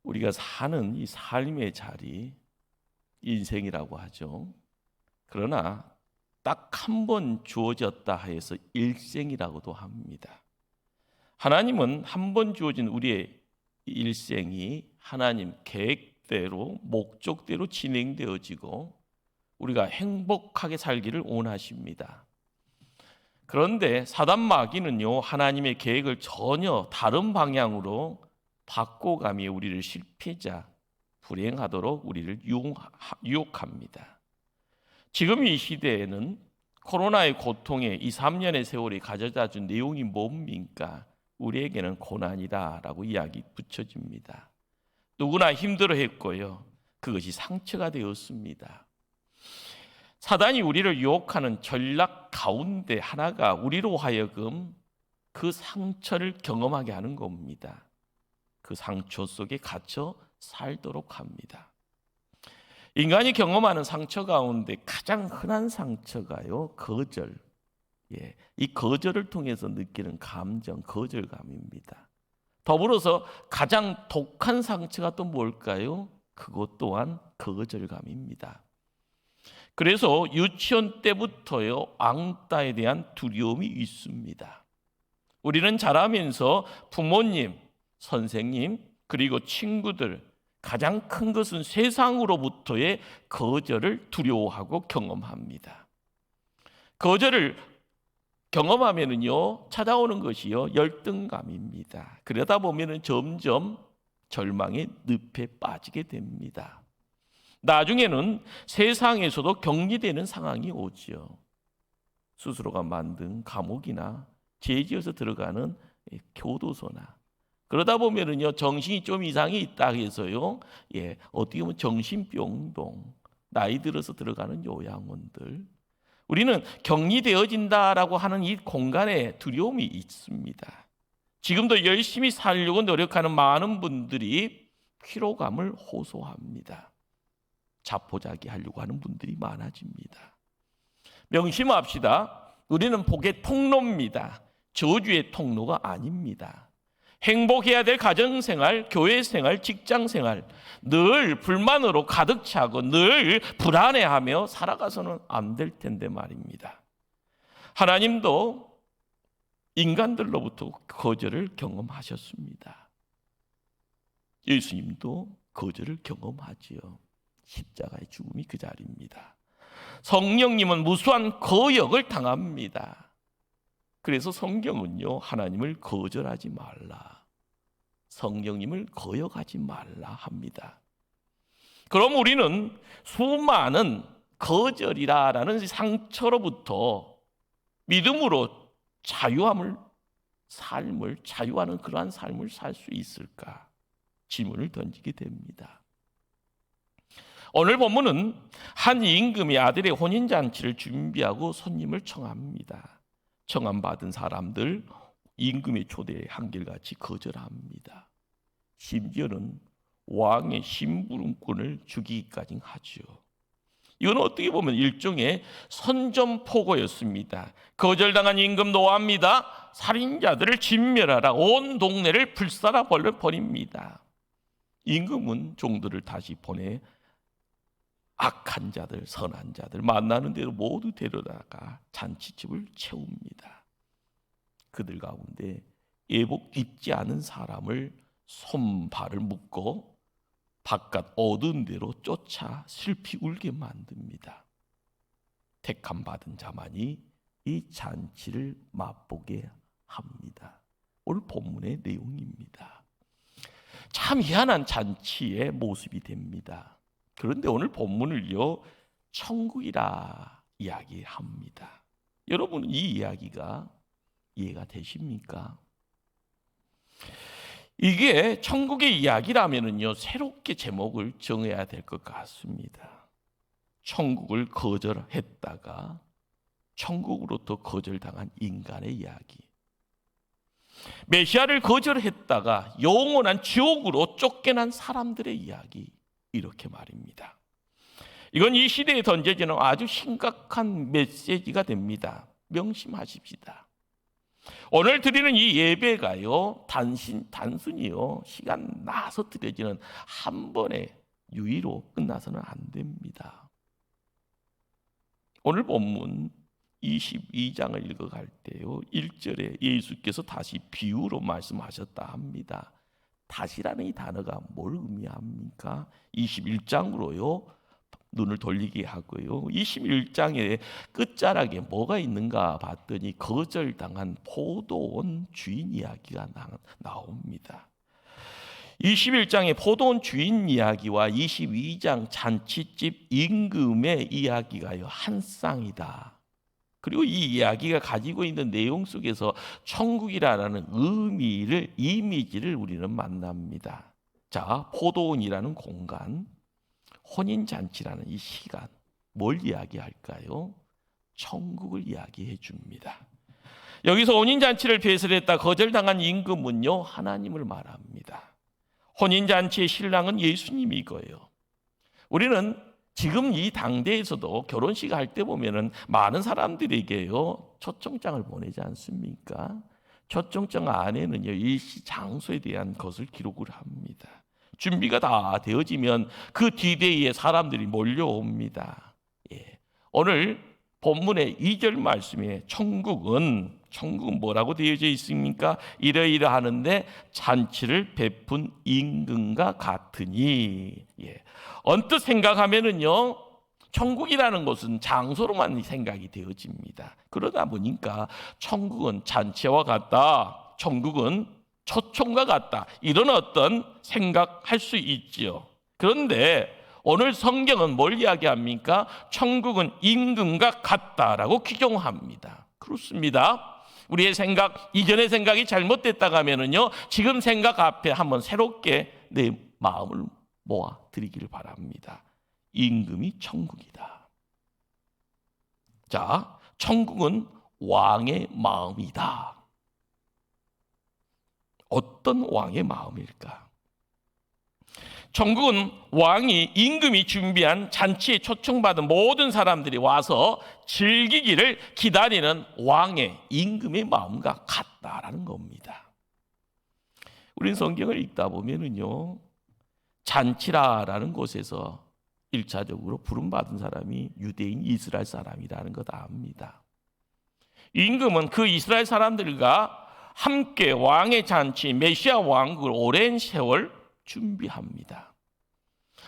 우리가 사는 이 삶의 자리, 인생이라고 하죠. 그러나 딱 한 번 주어졌다 해서 일생이라고도 합니다. 하나님은 한 번 주어진 우리의 일생이 하나님 계획대로, 목적대로 진행되어지고 우리가 행복하게 살기를 원하십니다. 그런데 사단 마귀는요, 하나님의 계획을 전혀 다른 방향으로 바꿔가며 우리를 실패자, 불행하도록 우리를 유혹합니다. 지금 이 시대에는 코로나의 고통에 2, 3년의 세월이 가져다 준 내용이 뭡니까? 우리에게는 고난이다라고 이야기 붙여집니다. 누구나 힘들어했고요, 그것이 상처가 되었습니다. 사단이 우리를 유혹하는 전략 가운데 하나가 우리로 하여금 그 상처를 경험하게 하는 겁니다. 그 상처 속에 갇혀 살도록 합니다. 인간이 경험하는 상처 가운데 가장 흔한 상처가요, 거절. 이 거절을 통해서 느끼는 감정, 거절감입니다. 더불어서 가장 독한 상처가 또 뭘까요? 그것 또한 거절감입니다. 그래서 유치원 때부터요, 왕따에 대한 두려움이 있습니다. 우리는 자라면서 부모님, 선생님, 그리고 친구들, 가장 큰 것은 세상으로부터의 거절을 두려워하고 경험합니다. 거절을 경험하면은요, 찾아오는 것이요, 열등감입니다. 그러다 보면은 점점 절망의 늪에 빠지게 됩니다. 나중에는 세상에서도 격리되는 상황이 오지요. 스스로가 만든 감옥이나 죄지어서 들어가는 교도소나, 그러다 보면은요, 정신이 좀 이상이 있다 해서요, 어떻게 보면 정신병동, 나이 들어서 들어가는 요양원들, 우리는 격리되어진다라고 하는 이 공간에 두려움이 있습니다. 지금도 열심히 살려고 노력하는 많은 분들이 피로감을 호소합니다. 자포자기 하려고 하는 분들이 많아집니다. 명심합시다. 우리는 복의 통로입니다. 저주의 통로가 아닙니다. 행복해야 될 가정생활, 교회생활, 직장생활, 늘 불만으로 가득 차고 늘 불안해하며 살아가서는 안 될 텐데 말입니다. 하나님도 인간들로부터 거절을 경험하셨습니다. 예수님도 거절을 경험하지요. 십자가의 죽음이 그 자리입니다. 성령님은 무수한 거역을 당합니다. 그래서 성경은요, 하나님을 거절하지 말라, 성령님을 거역하지 말라 합니다. 그럼 우리는 수많은 거절이라는 상처로부터 믿음으로 자유하는 그러한 삶을 살 수 있을까? 질문을 던지게 됩니다. 오늘 본문은 한 임금이 아들의 혼인잔치를 준비하고 손님을 청합니다. 청함받은 사람들 임금의 초대에 한결같이 거절합니다. 심지어는 왕의 심부름꾼을 죽이기까지 하죠. 이건 어떻게 보면 일종의 선전포고였습니다. 거절당한 임금 노합니다. 살인자들을 진멸하라, 온 동네를 불살아 버립니다. 임금은 종들을 다시 보내 악한 자들, 선한 자들 만나는 대로 모두 데려다가 잔치집을 채웁니다. 그들 가운데 예복 입지 않은 사람을 손발을 묶고 바깥 어두운 데로 쫓아 슬피 울게 만듭니다. 택함 받은 자만이 이 잔치를 맛보게 합니다. 오늘 본문의 내용입니다. 참 희한한 잔치의 모습이 됩니다. 그런데 오늘 본문을요, 천국이라 이야기합니다. 여러분, 이 이야기가 이해가 되십니까? 이게 천국의 이야기라면은요, 새롭게 제목을 정해야 될 것 같습니다. 천국을 거절했다가 천국으로부터 거절당한 인간의 이야기, 메시아를 거절했다가 영원한 지옥으로 쫓겨난 사람들의 이야기, 이렇게 말입니다. 이건 이 시대에 던져지는 아주 심각한 메시지가 됩니다. 명심하십시다. 오늘 드리는 이 예배가요, 단순히요, 시간 나서 드려지는 한 번의 유의로 끝나서는 안 됩니다. 오늘 본문 22장을 읽어갈 때요, 1절에 예수께서 다시 비유로 말씀하셨다 합니다. 다시라는 이 단어가 뭘 의미합니까? 21장으로요, 눈을 돌리게 하고요, 21장의 끝자락에 뭐가 있는가 봤더니 거절당한 포도원 주인 이야기가 나옵니다. 21장의 포도원 주인 이야기와 22장 잔치집 임금의 이야기가요, 한 쌍이다. 그리고 이 이야기가 가지고 있는 내용 속에서 천국이라는 이미지를 우리는 만납니다. 자, 포도원이라는 공간, 혼인잔치라는 이 시간, 뭘 이야기할까요? 천국을 이야기해 줍니다. 여기서 혼인잔치를 배설했다 거절당한 임금은요, 하나님을 말합니다. 혼인잔치의 신랑은 예수님이고요. 우리는 지금 이 당대에서도 결혼식 할 때 보면은 많은 사람들에게요, 초청장을 보내지 않습니까? 초청장 안에는요, 일시 장소에 대한 것을 기록을 합니다. 준비가 다 되어지면 그 뒤대에 사람들이 몰려옵니다. 예. 오늘 본문의 2절 말씀에 천국은 뭐라고 되어져 있습니까? 이러이러하는데 잔치를 베푼 임금과 같으니. 예. 언뜻 생각하면은요, 천국이라는 것은 장소로만 생각이 되어집니다. 그러다 보니까 천국은 잔치와 같다, 천국은 초청과 같다, 이런 어떤 생각할 수 있지요. 그런데 오늘 성경은 뭘 이야기합니까? 천국은 임금과 같다라고 규정합니다. 그렇습니다. 우리의 생각, 이전의 생각이 잘못됐다고 하면은요, 지금 생각 앞에 한번 새롭게 내 마음을 모아 드리기를 바랍니다. 임금이 천국이다. 자, 천국은 왕의 마음이다. 어떤 왕의 마음일까? 천국은 임금이 준비한 잔치에 초청받은 모든 사람들이 와서 즐기기를 기다리는 왕의, 임금의 마음과 같다라는 겁니다. 우리는 성경을 읽다 보면은요, 잔치라라는 곳에서 1차적으로 부름받은 사람이 유대인 이스라엘 사람이라는 것 압니다. 임금은 그 이스라엘 사람들과 함께 왕의 잔치, 메시아 왕국을 오랜 세월 준비합니다.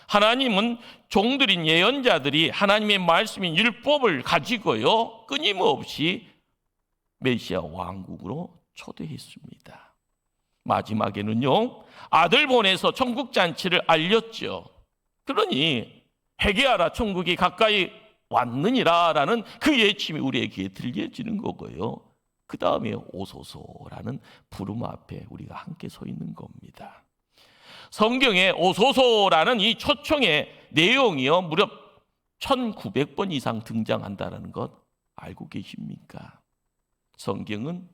하나님은 종들인 예언자들이 하나님의 말씀인 율법을 가지고요, 끊임없이 메시아 왕국으로 초대했습니다. 마지막에는요, 아들 보내서 천국 잔치를 알렸죠. 그러니 회개하라, 천국이 가까이 왔느니라라는 그 예침이 우리의 귀에 들려지는 거고요. 그 다음에 오소서라는 부름 앞에 우리가 함께 서 있는 겁니다. 성경에 오소서라는 이 초청의 내용이요, 무려 1900번 이상 등장한다는 것 알고 계십니까? 성경은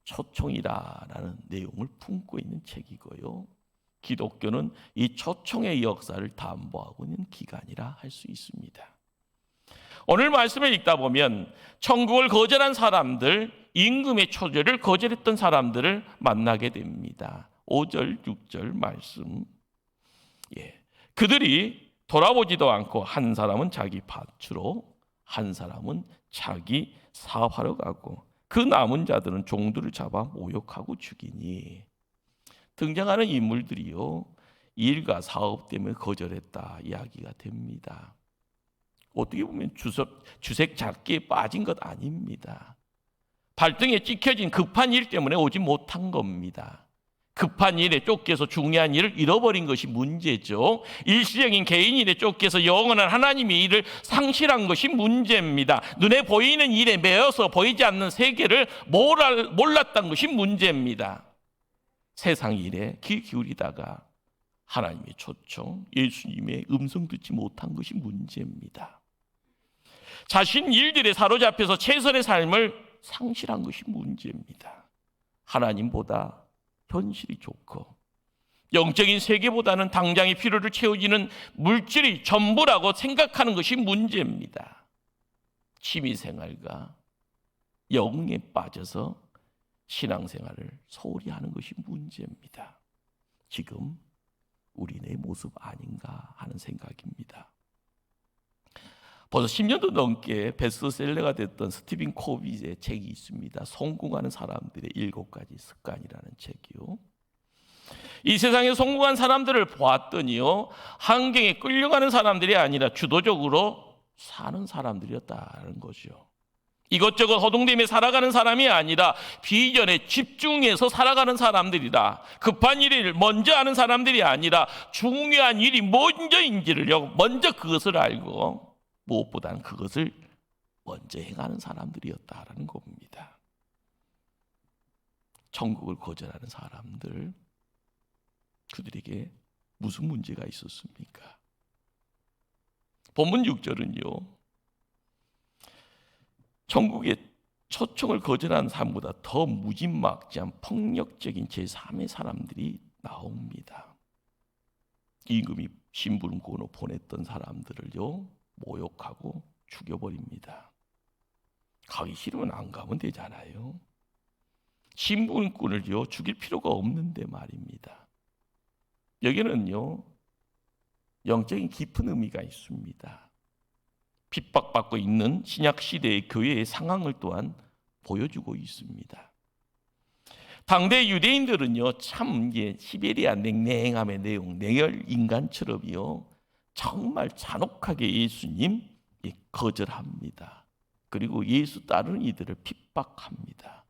초청이라는 내용을 품고 있는 책이고요, 기독교는 이 초청의 역사를 담보하고 있는 기관이라 할 수 있습니다. 오늘 말씀을 읽다 보면 천국을 거절한 사람들, 임금의 초대를 거절했던 사람들을 만나게 됩니다. 5절, 6절 말씀. 예. 그들이 돌아보지도 않고 한 사람은 자기 밭으로, 한 사람은 자기 사업하러 가고 그 남은 자들은 종들을 잡아 모욕하고 죽이니. 등장하는 인물들이요, 일과 사업 때문에 거절했다 이야기가 됩니다. 어떻게 보면 주색 잡기에 빠진 것 아닙니다. 발등에 찍혀진 급한 일 때문에 오지 못한 겁니다. 급한 일에 쫓겨서 중요한 일을 잃어버린 것이 문제죠. 일시적인 개인 일에 쫓겨서 영원한 하나님의 일을 상실한 것이 문제입니다. 눈에 보이는 일에 매여서 보이지 않는 세계를 몰랐던 것이 문제입니다. 세상 일에 귀 기울이다가 하나님의 초청, 예수님의 음성 듣지 못한 것이 문제입니다. 자신 일들에 사로잡혀서 최선의 삶을 상실한 것이 문제입니다. 하나님보다 현실이 좋고 영적인 세계보다는 당장의 필요를 채워지는 물질이 전부라고 생각하는 것이 문제입니다. 취미생활과 영웅에 빠져서 신앙생활을 소홀히 하는 것이 문제입니다. 지금 우리네 모습 아닌가 하는 생각입니다. 벌써 10년도 넘게 베스트셀러가 됐던 스티븐 코비의 책이 있습니다. 성공하는 사람들의 7가지 습관이라는 책이요. 이 세상에 성공한 사람들을 보았더니요, 환경에 끌려가는 사람들이 아니라 주도적으로 사는 사람들이었다는 거죠. 이것저것 허둥대며 살아가는 사람이 아니라 비전에 집중해서 살아가는 사람들이다. 급한 일을 먼저 하는 사람들이 아니라 중요한 일이 먼저인지를 먼저 그것을 알고 무엇보다는 그것을 먼저 행하는 사람들이었다라는 겁니다. 천국을 거절하는 사람들, 그들에게 무슨 문제가 있었습니까? 본문 6절은요, 천국의 초청을 거절한 사람보다 더 무지막지한 폭력적인 제3의 사람들이 나옵니다. 임금이 심부름꾼으로 보냈던 사람들을요, 모욕하고 죽여버립니다. 가기 싫으면 안 가면 되잖아요. 심부름꾼을요, 죽일 필요가 없는데 말입니다. 여기는요, 영적인 깊은 의미가 있습니다. 핍박받고 있는 신약시대의 교회의 상황을 또한 보여주고 있습니다. 당대 유대인들은요, 참 시베리아 냉랭함의 내용, 냉혈 인간처럼요, 정말 잔혹하게 예수님 거절합니다. 그리고 예수 따르는 이들을 핍박합니다.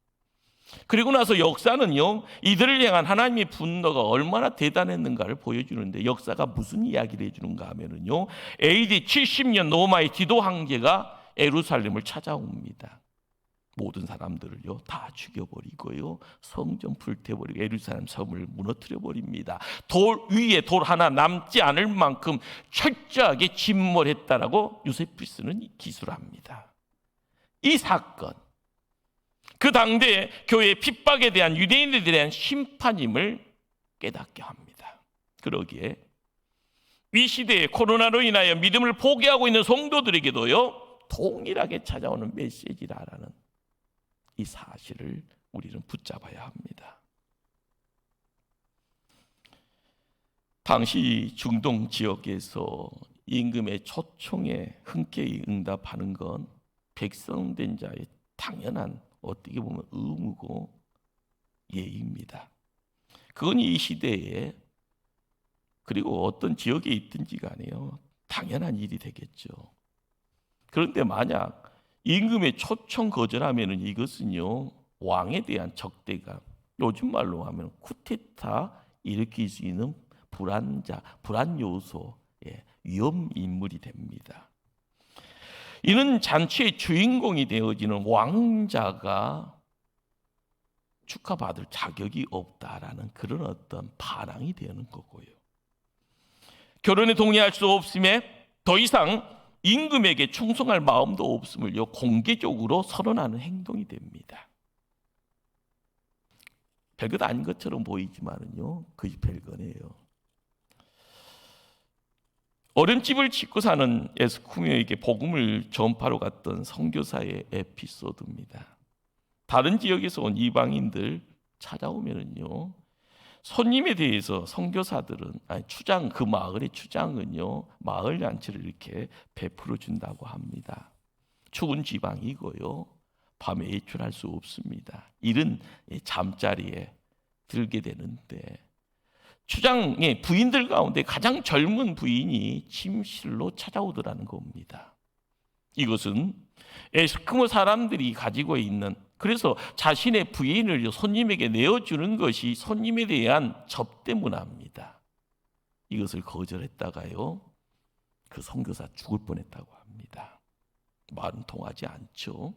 그리고 나서 역사는요, 이들을 향한 하나님의 분노가 얼마나 대단했는가를 보여주는데, 역사가 무슨 이야기를 해주는가 하면은요, AD 70년 로마의 디도 황제가 예루살렘을 찾아옵니다. 모든 사람들을요 다 죽여버리고요, 성전 불태버리고 예루살렘 성을 무너뜨려버립니다. 돌 위에 돌 하나 남지 않을 만큼 철저하게 침몰했다라고 요세푸스는 기술합니다. 이 사건, 그 당대 교회의 핍박에 대한 유대인들에 대한 심판임을 깨닫게 합니다. 그러기에 이 시대에 코로나로 인하여 믿음을 포기하고 있는 성도들에게도요, 동일하게 찾아오는 메시지라는 이 사실을 우리는 붙잡아야 합니다. 당시 중동 지역에서 임금의 초청에 흔쾌히 응답하는 건 백성된 자의 당연한, 어떻게 보면 의무고 예의입니다. 그건 이 시대에, 그리고 어떤 지역에 있든지 간에요, 당연한 일이 되겠죠. 그런데 만약 임금의 초청 거절하면은 이것은요, 왕에 대한 적대감, 요즘 말로 하면 쿠데타 일으킬 수 있는 불안 요소, 위험 인물이 됩니다. 이는 잔치의 주인공이 되어지는 왕자가 축하받을 자격이 없다라는 그런 어떤 반항이 되는 거고요. 결혼에 동의할 수 없음에 더 이상 임금에게 충성할 마음도 없음을요, 공개적으로 선언하는 행동이 됩니다. 별것 아닌 것처럼 보이지만은요, 그게 별거네요. 어림집을 짓고 사는 에스쿠미오에게 복음을 전파로 갔던 선교사의 에피소드입니다. 다른 지역에서 온 이방인들 찾아오면은요, 손님에 대해서 선교사들은, 추장, 그 마을의 추장은요, 마을 잔치를 이렇게 베풀어 준다고 합니다. 추운 지방이고요, 밤에 외출할 수 없습니다. 이른 잠자리에 들게 되는데, 추장의 부인들 가운데 가장 젊은 부인이 침실로 찾아오더라는 겁니다. 이것은 에스키모 사람들이 가지고 있는, 그래서 자신의 부인을 손님에게 내어주는 것이 손님에 대한 접대 문화입니다. 이것을 거절했다가요, 그 선교사 죽을 뻔했다고 합니다. 말은 통하지 않죠.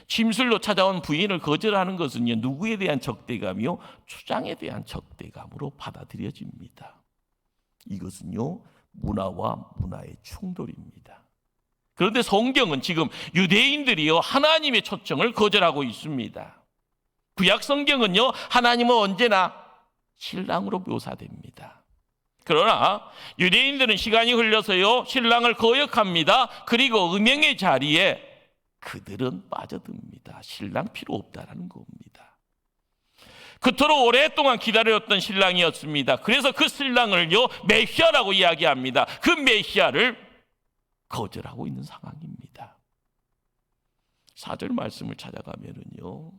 침실로 찾아온 부인을 거절하는 것은요, 누구에 대한 적대감이요? 추장에 대한 적대감으로 받아들여집니다. 이것은요, 문화와 문화의 충돌입니다. 그런데 성경은 지금 유대인들이요, 하나님의 초청을 거절하고 있습니다. 구약 성경은요, 하나님은 언제나 신랑으로 묘사됩니다. 그러나 유대인들은 시간이 흘러서요, 신랑을 거역합니다. 그리고 음행의 자리에 그들은 빠져듭니다. 신랑 필요 없다라는 겁니다. 그토록 오랫동안 기다렸던 신랑이었습니다. 그래서 그 신랑을요 메시아라고 이야기합니다. 그 메시아를 거절하고 있는 상황입니다. 4절 말씀을 찾아가면은요,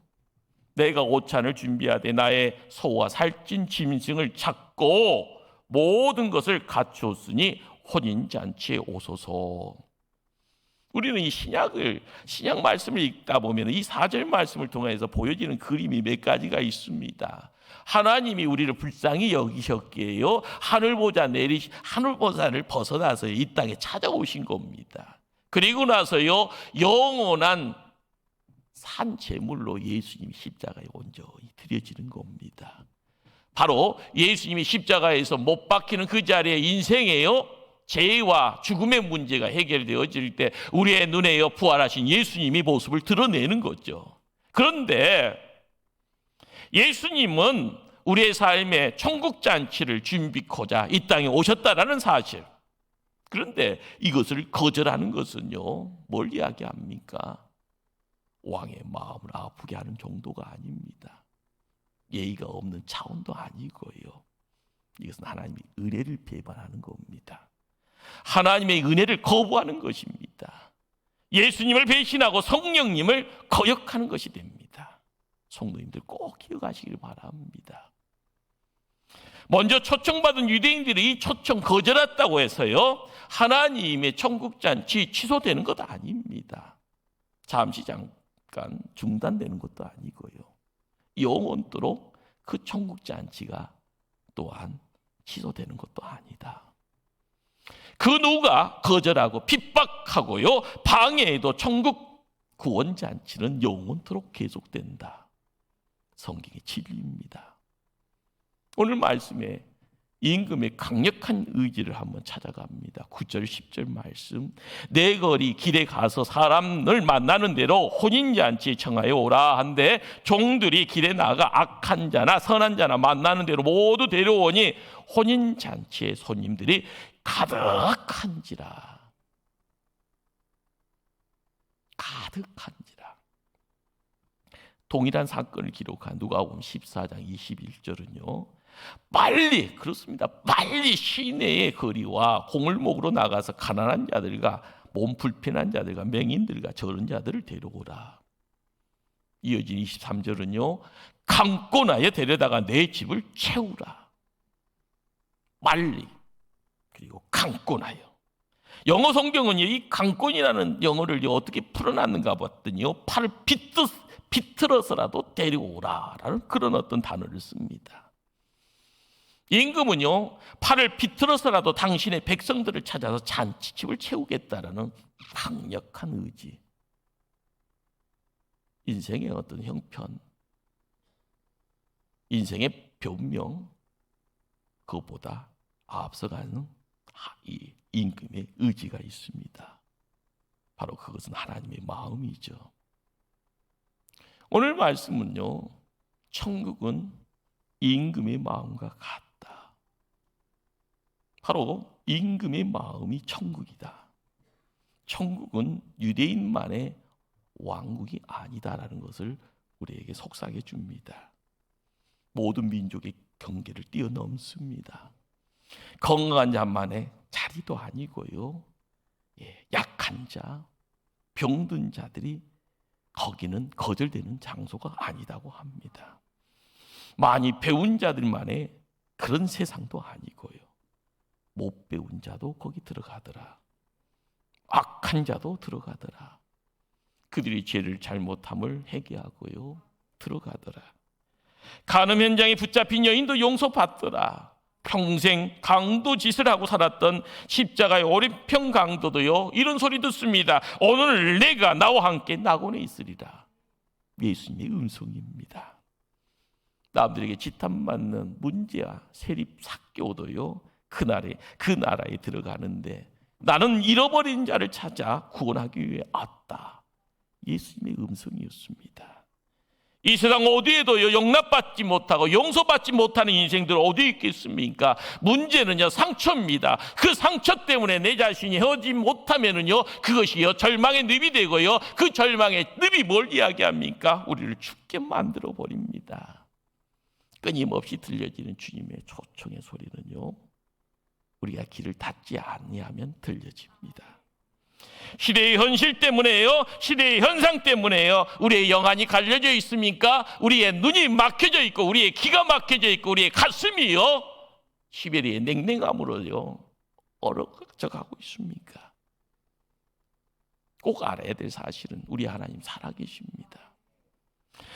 내가 오찬을 준비하되 나의 소와 살찐 짐승을 잡고 모든 것을 갖추었으니 혼인잔치에 오소서. 우리는 이 신약 말씀을 읽다 보면 이 4절 말씀을 통해서 보여지는 그림이 몇 가지가 있습니다. 하나님이 우리를 불쌍히 여기셨기에요, 하늘보좌를 벗어나서 이 땅에 찾아오신 겁니다. 그리고 나서요, 영원한 산 제물로 예수님이 십자가에 온전히 드려지는 겁니다. 바로 예수님이 십자가에서 못 박히는 그 자리에 인생에요, 죄와 죽음의 문제가 해결되어질 때 우리의 눈에요 부활하신 예수님이 모습을 드러내는 거죠. 그런데 예수님은 우리의 삶에 천국잔치를 준비코자 이 땅에 오셨다라는 사실, 그런데 이것을 거절하는 것은요 뭘 이야기합니까? 왕의 마음을 아프게 하는 정도가 아닙니다. 예의가 없는 차원도 아니고요, 이것은 하나님의 은혜를 배반하는 겁니다. 하나님의 은혜를 거부하는 것입니다. 예수님을 배신하고 성령님을 거역하는 것이 됩니다. 성도님들 꼭 기억하시길 바랍니다. 먼저 초청받은 유대인들이 이 초청 거절했다고 해서요 하나님의 천국잔치 취소되는 것도 아닙니다. 잠시 잠깐 중단되는 것도 아니고요, 영원토록 그 천국잔치가 또한 취소되는 것도 아니다. 그 누가 거절하고 핍박하고요 방해해도 천국 구원잔치는 영원토록 계속된다. 성경의 진리입니다. 오늘 말씀에 임금의 강력한 의지를 한번 찾아갑니다. 9절 10절 말씀, 내 거리 길에 가서 사람을 만나는 대로 혼인잔치에 청하여 오라 한데 종들이 길에 나가 악한 자나 선한 자나 만나는 대로 모두 데려오니 혼인잔치에 손님들이 가득한지라. 동일한 사건을 기록한 누가복음 14장 21절은요 빨리 시내의 거리와 공을목으로 나가서 가난한 자들과 몸 불편한 자들과 맹인들과 저런 자들을 데려오라. 이어진 23절은요 강권하여 데려다가 내 집을 채우라. 빨리, 그리고 강권하여. 영어 성경은 이 강권이라는 영어를 어떻게 풀어놨는가 봤더니요 팔을 비틀어서라도 데려오라라는 그런 어떤 단어를 씁니다. 임금은요 팔을 비틀어서라도 당신의 백성들을 찾아서 잔치집을 채우겠다라는 강력한 의지, 인생의 어떤 형편, 인생의 변명, 그것보다 앞서가는 이 임금의 의지가 있습니다. 바로 그것은 하나님의 마음이죠. 오늘 말씀은요 천국은 임금의 마음과 같다. 바로 임금의 마음이 천국이다. 천국은 유대인만의 왕국이 아니다라는 것을 우리에게 속삭여 줍니다. 모든 민족의 경계를 뛰어넘습니다. 건강한 자만의 자리도 아니고요, 약한 자, 병든 자들이 거기는 거절되는 장소가 아니다고 합니다. 많이 배운 자들만의 그런 세상도 아니고요, 못 배운 자도 거기 들어가더라. 악한 자도 들어가더라. 그들이 죄를 잘못함을 회개하고요 들어가더라. 간음 현장에 붙잡힌 여인도 용서받더라. 평생 강도 짓을 하고 살았던 십자가의 오리평 강도도요 이런 소리 듣습니다. 오늘 내가 나와 함께 낙원에 있으리라. 예수님의 음성입니다. 남들에게 지탄받는 문제와 세립 사교도요 그 나라에 들어가는데 나는 잃어버린 자를 찾아 구원하기 위해 왔다. 예수님의 음성이었습니다. 이 세상 어디에도요 용납받지 못하고 용서받지 못하는 인생들 어디 있겠습니까? 문제는요 상처입니다. 그 상처 때문에 내 자신이 헤어지지 못하면은요 그것이요 절망의 늪이 되고요, 그 절망의 늪이 뭘 이야기합니까? 우리를 죽게 만들어 버립니다. 끊임없이 들려지는 주님의 초청의 소리는요, 우리가 귀를 닫지 아니하면 들려집니다. 시대의 현실 때문에요, 시대의 현상 때문에요, 우리의 영안이 갈려져 있습니까? 우리의 눈이 막혀져 있고, 우리의 귀가 막혀져 있고, 우리의 가슴이요, 시베리아의 냉랭함으로요 얼어져 가고 있습니까? 꼭 알아야 될 사실은 우리 하나님 살아계십니다.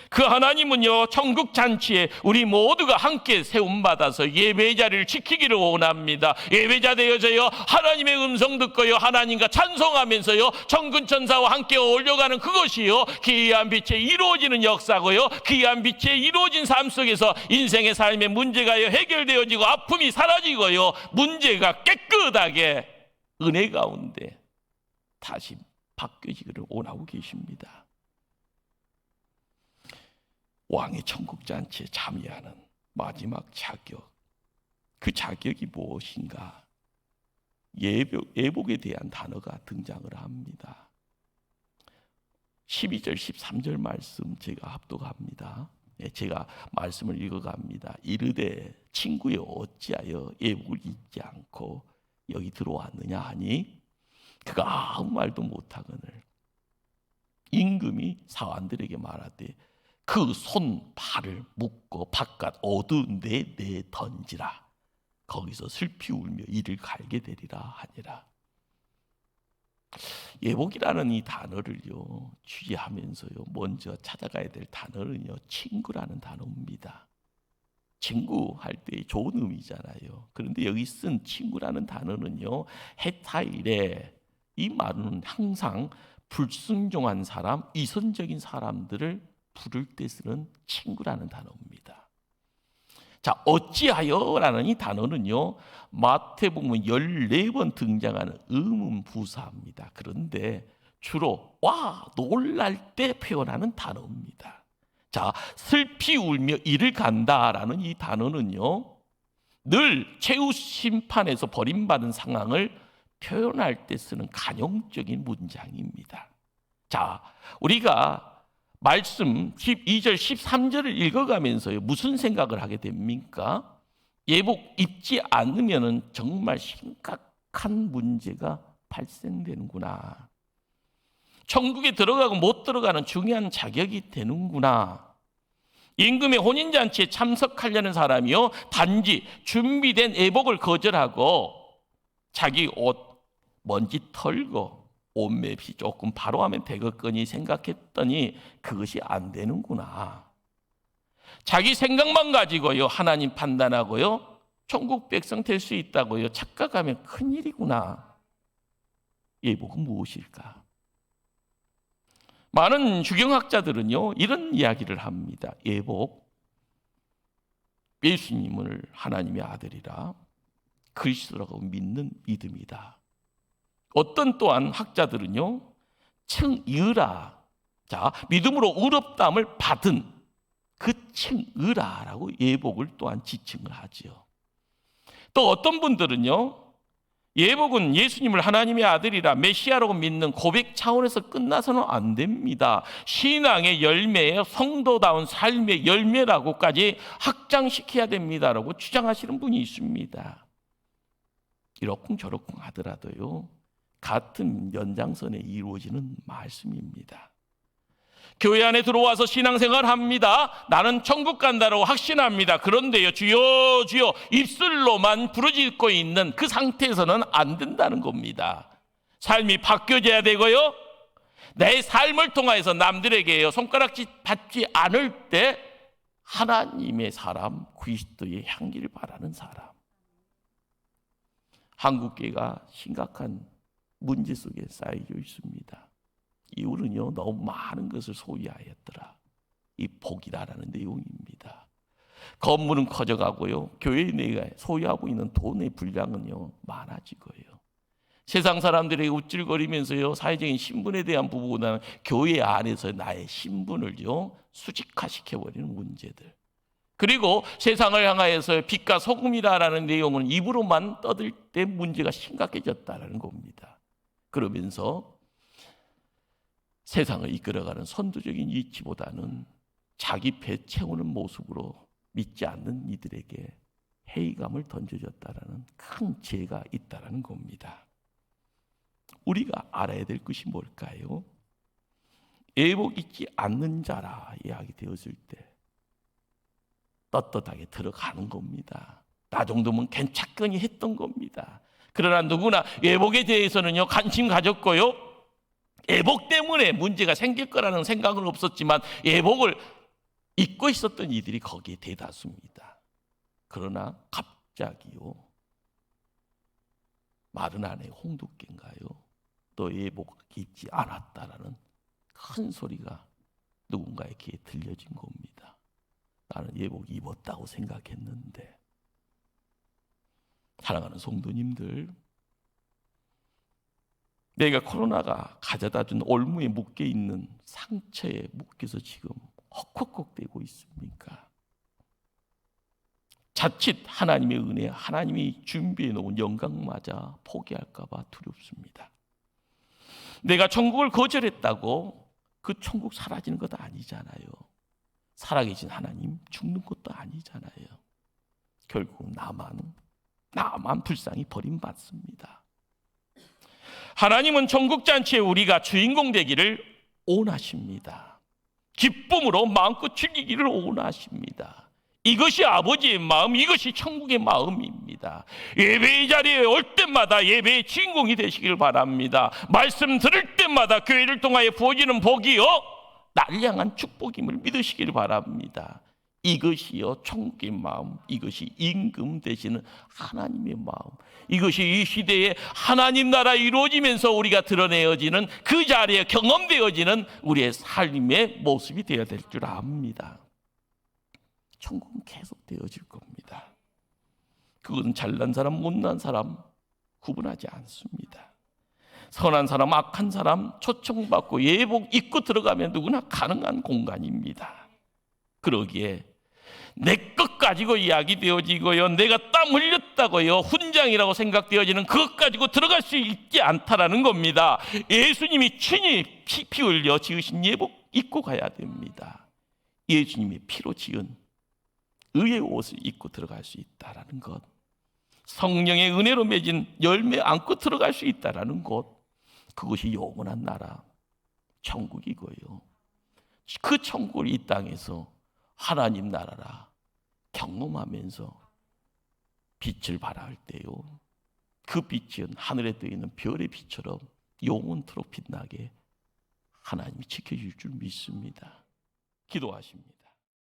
그 하나님은요, 천국 잔치에 우리 모두가 함께 세움받아서 예배 자리를 지키기를 원합니다. 예배자 되어서요, 하나님의 음성 듣고요, 하나님과 찬송하면서요, 천군 천사와 함께 어울려가는 그것이요, 기이한 빛에 이루어지는 역사고요, 기이한 빛에 이루어진 삶 속에서 인생의 삶의 문제가 해결되어지고 아픔이 사라지고요, 문제가 깨끗하게 은혜 가운데 다시 바뀌어지기를 원하고 계십니다. 왕의 천국 잔치에 참여하는 마지막 자격, 그 자격이 무엇인가? 예복에 대한 단어가 등장을 합니다. 12절 13절 말씀 제가 합독합니다. 제가 말씀을 읽어갑니다. 이르되 친구여 어찌하여 예복을 입지 않고 여기 들어왔느냐 하니 그가 아무 말도 못하거늘 임금이 사관들에게 말하되 그 손 발을 묶어 바깥 어두운 데 던지라. 거기서 슬피 울며 이를 갈게 되리라 하니라. 예복이라는 이 단어를요 주의하면서요, 먼저 찾아가야 될 단어는요, 친구라는 단어입니다. 친구 할 때 좋은 의미잖아요. 그런데 여기 쓴 친구라는 단어는요, 헤타일에, 이 말은 항상 불순종한 사람, 이선적인 사람들을 부를 때 쓰는 친구라는 단어입니다. 자, 어찌하여라는 이 단어는요, 마태복음 14번 등장하는 의문부사입니다. 그런데 주로 와, 놀랄 때 표현하는 단어입니다. 자, 슬피 울며 이를 간다라는 이 단어는요, 늘 최후 심판에서 버림받은 상황을 표현할 때 쓰는 간용적인 문장입니다. 자, 우리가 말씀 12절 13절을 읽어가면서요, 무슨 생각을 하게 됩니까? 예복 입지 않으면 정말 심각한 문제가 발생되는구나. 천국에 들어가고 못 들어가는 중요한 자격이 되는구나. 임금의 혼인잔치에 참석하려는 사람이요, 단지 준비된 예복을 거절하고 자기 옷 먼지 털고 옷맵이 조금 바로 하면 되겠거니 생각했더니 그것이 안 되는구나. 자기 생각만 가지고요, 하나님 판단하고요, 천국 백성 될 수 있다고요 착각하면 큰일이구나. 예복은 무엇일까? 많은 주경학자들은요 이런 이야기를 합니다. 예복, 예수님을 하나님의 아들이라 그리스도라고 믿는 믿음이다. 어떤 또한 학자들은요, 칭의라, 자, 믿음으로 의롭다함을 받은 그 칭의라라고 예복을 또한 지칭을 하지요. 또 어떤 분들은요, 예복은 예수님을 하나님의 아들이라 메시아라고 믿는 고백 차원에서 끝나서는 안 됩니다. 신앙의 열매예요, 성도다운 삶의 열매라고까지 확장시켜야 됩니다라고 주장하시는 분이 있습니다. 이러쿵저러쿵 하더라도요, 같은 연장선에 이루어지는 말씀입니다. 교회 안에 들어와서 신앙생활합니다. 나는 천국 간다라고 확신합니다. 그런데요, 주여 주여 입술로만 부르짖고 있는 그 상태에서는 안 된다는 겁니다. 삶이 바뀌어져야 되고요, 내 삶을 통해서 남들에게 손가락질 받지 않을 때 하나님의 사람, 그리스도의 향기를 바라는 사람. 한국교회가 심각한 문제 속에 쌓여 있습니다. 이유는요, 너무 많은 것을 소유하였더라. 이 복이라는 내용입니다. 건물은 커져가고요, 교회 내에 소유하고 있는 돈의 분량은요 많아지고요, 세상 사람들에게 우쭐거리면서요 사회적인 신분에 대한 부분보다는 교회 안에서 나의 신분을요 수직화시켜버리는 문제들, 그리고 세상을 향하여서 빛과 소금이라는 내용은 입으로만 떠들 때 문제가 심각해졌다는 겁니다. 그러면서 세상을 이끌어가는 선도적인 이치보다는 자기 배 채우는 모습으로 믿지 않는 이들에게 회의감을 던져줬다라는 큰 죄가 있다라는 겁니다. 우리가 알아야 될 것이 뭘까요? 예복 있지 않는 자라 이야기 되었을 때 떳떳하게 들어가는 겁니다. 나 정도면 괜찮거니 했던 겁니다. 그러나 누구나 예복에 대해서는요 관심 가졌고요, 예복 때문에 문제가 생길 거라는 생각은 없었지만 예복을 잊고 있었던 이들이 거기에 대다수입니다. 그러나 갑자기요, 마른 아내 홍두깨인가요? 너 예복 입지 않았다라는 큰 소리가 누군가의 귀에 들려진 겁니다. 나는 예복 입었다고 생각했는데. 사랑하는 성도님들, 내가 코로나가 가져다 준 올무에 묶여 있는 상처에 묶여서 지금 헉헉헉대고 있습니까? 자칫 하나님의 은혜, 하나님이 준비해 놓은 영광마저 포기할까 봐 두렵습니다. 내가 천국을 거절했다고 그 천국 사라지는 것도 아니잖아요. 살아계신 하나님 죽는 것도 아니잖아요. 결국 나만 불쌍히 버림받습니다. 하나님은 천국잔치에 우리가 주인공 되기를 원하십니다. 기쁨으로 마음껏 즐기기를 원하십니다. 이것이 아버지의 마음, 이것이 천국의 마음입니다. 예배의 자리에 올 때마다 예배의 주인공이 되시길 바랍니다. 말씀 들을 때마다 교회를 통하여 부어지는 복이요 날 향한 축복임을 믿으시길 바랍니다. 이것이요 천국의 마음, 이것이 임금 되시는 하나님의 마음, 이것이 이 시대에 하나님 나라 이루어지면서 우리가 드러내어지는 그 자리에 경험되어지는 우리의 삶의 모습이 되어야 될 줄 압니다. 천국은 계속 되어질 겁니다. 그것은 잘난 사람, 못난 사람 구분하지 않습니다. 선한 사람, 악한 사람 초청받고 예복 입고 들어가면 누구나 가능한 공간입니다. 그러기에 내 것 가지고 이야기되어지고요, 내가 땀 흘렸다고요 훈장이라고 생각되어지는 그것 가지고 들어갈 수 있지 않다라는 겁니다. 예수님이 친히 피 흘려 지으신 예복 입고 가야 됩니다. 예수님의 피로 지은 의의 옷을 입고 들어갈 수 있다라는 것, 성령의 은혜로 맺은 열매 안고 들어갈 수 있다라는 것, 그것이 영원한 나라 천국이고요. 그 천국을 이 땅에서 하나님 나라라 경험하면서 빛을 발할 때요, 그 빛은 하늘에 떠 있는 별의 빛처럼 영원토록 빛나게 하나님이 지켜줄 줄 믿습니다. 기도하십니다.